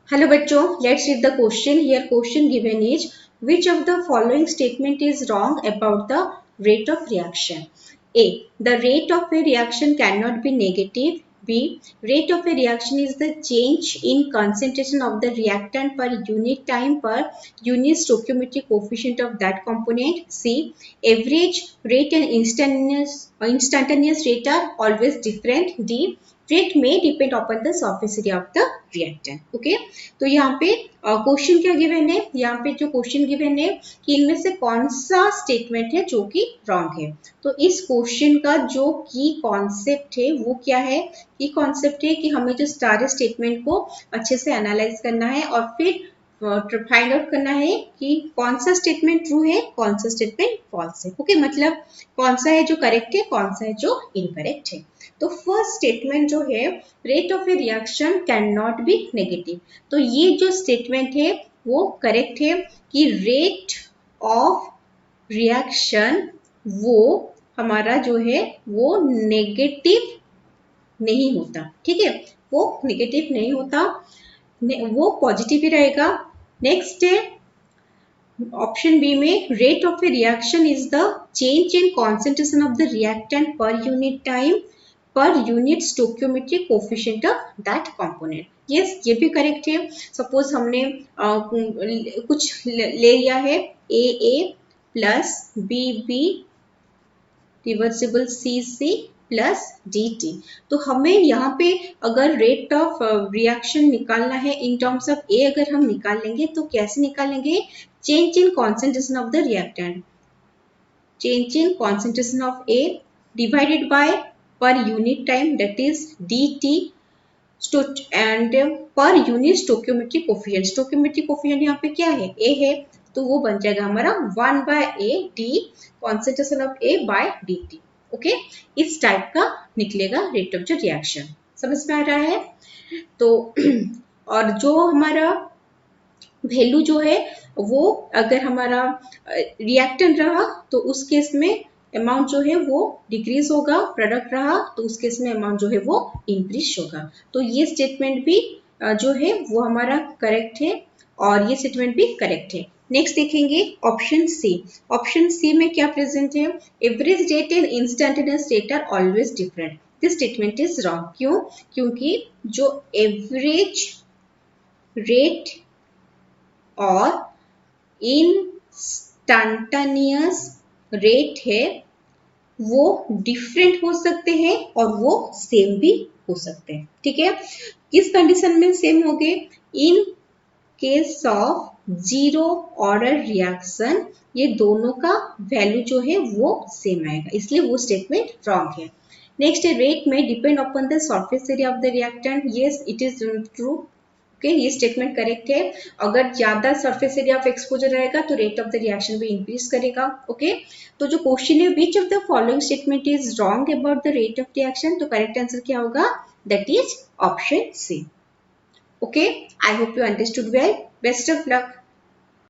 Hello बच्चों, let's read the question. Here question given is which of the following statement is wrong about the rate of reaction? A. The rate of a reaction cannot be negative. B. Rate of a reaction is the change in concentration of the reactant per unit time per unit stoichiometric coefficient of that component. C. Average rate and instantaneous rate are always different. D. Rate may depend upon the surface area of the reactant. Okay, तो यहाँ पे question क्या given है, यहाँ पे जो question given है कि इनमें से कौन सा स्टेटमेंट है जो कि रॉन्ग है. तो इस क्वेश्चन का जो की कॉन्सेप्ट है वो क्या है? की कॉन्सेप्ट है कि हमें जो सारे स्टेटमेंट को अच्छे से एनालाइज करना है और फिर फाइंड आउट करना है कि कौन सा स्टेटमेंट ट्रू है, कौन सा स्टेटमेंट फॉल्स है. ओके, मतलब कौन सा है जो करेक्ट है, कौन सा है जो इनकरेक्ट है. तो फर्स्ट स्टेटमेंट जो है, rate of A reaction can not be negative. तो ये जो स्टेटमेंट है वो करेक्ट है कि रेट ऑफ रिएक्शन वो हमारा जो है वो नेगेटिव नहीं होता. ठीक है, वो नेगेटिव नहीं होता, वो पॉजिटिव ही रहेगा. नेक्स्ट है ऑप्शन बी में, rate of A reaction is the change in concentration of the reactant per unit time per unit stoichiometric coefficient of that component. Yes, ये भी करेक्ट है. सपोज हमने कुछ ले लिया है A plus B reversible C plus dt. तो हमें यहाँ पे अगर रेट ऑफ रिएक्शन निकालना है इन टर्म्स ऑफ ए, अगर हम निकाल लेंगे तो कैसे निकालेंगे? Change in concentration of the reactant, change in concentration of A divided by per unit time, that is dt, and per unit stoichiometric coefficient. stoichiometric coefficient यहाँ पे क्या है? a है, तो वो बन जाएगा हमारा 1 by a d concentration of a by dt. Okay, इस टाइप का निकलेगा रेट ऑफ द रिएक्शन. समझ में आ रहा है? तो और जो हमारा वैल्यू जो है वो अगर हमारा रिएक्टेंट रहा तो उस केस में अमाउंट जो है वो डिक्रीज होगा, प्रोडक्ट रहा तो उस केस में अमाउंट जो है वो इंक्रीज होगा. तो ये स्टेटमेंट भी जो है वो हमारा करेक्ट है और ये स्टेटमेंट भी करेक्ट है. नेक्स्ट देखेंगे ऑप्शन सी. ऑप्शन सी में क्या प्रेजेंट है? Average rate and instantaneous rate are always different. This statement is wrong. क्यों? क्योंकि जो एवरेज रेट और इंस्टेंटेनियस रेट है वो डिफरेंट हो सकते हैं और वो सेम भी हो सकते हैं. ठीक है, किस कंडीशन में सेम होंगे? In case of zero order reaction ये दोनों का वैल्यू जो है वो सेम आएगा, इसलिए वो स्टेटमेंट रॉन्ग है. नेक्स्ट है, रेट में depend upon the surface area of the reactant. Yes, it is true. Okay, ये स्टेटमेंट करेक्ट है. अगर ज्यादा सरफेस एरिया ऑफ एक्सपोजर रहेगा तो रेट ऑफ द रिएक्शन भी इंक्रीज करेगा. ओके, तो जो क्वेश्चन है, which of the following statement is wrong about the rate of reaction, तो करेक्ट आंसर क्या होगा? That is option C. Okay, I hope you understood well. Best of luck.